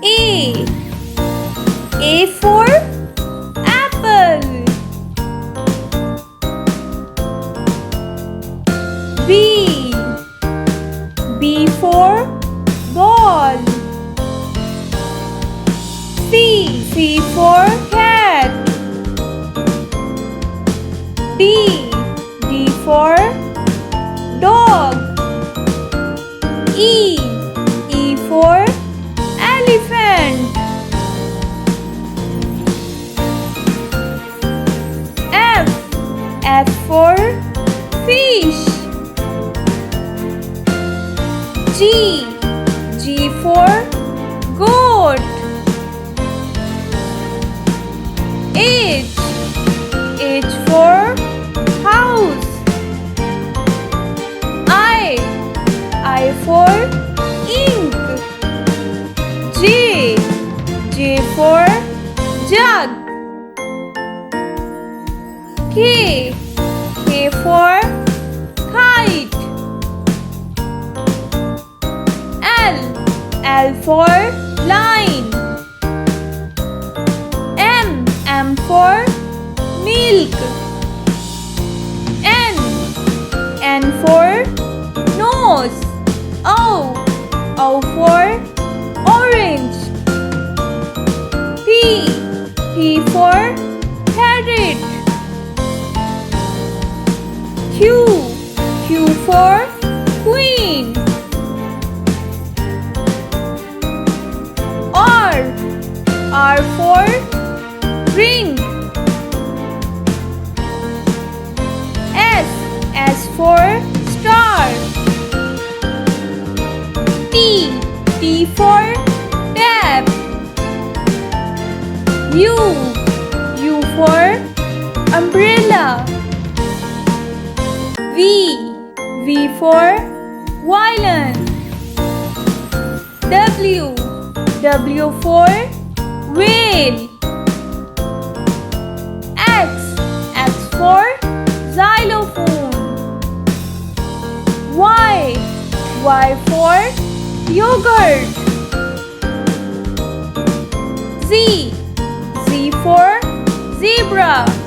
A. A for apple. B. B for ball. C. C for cat. D. D for dog. E. E for elephant. F. F for fish. G. G for goat. H. H for house. I. I for ink. J. J for jug. K. K for kite. L. L for line. M. M for milk. N. N for nose. O. O for orange. P. P for parrot. Q. Q for queen. R. R for ring. S. S for star. T. T for tap. U. U for umbrella. V. V for violin. W. W for whale. X. X for xylophone. Y. Y for yogurt. Z. Z for zebra.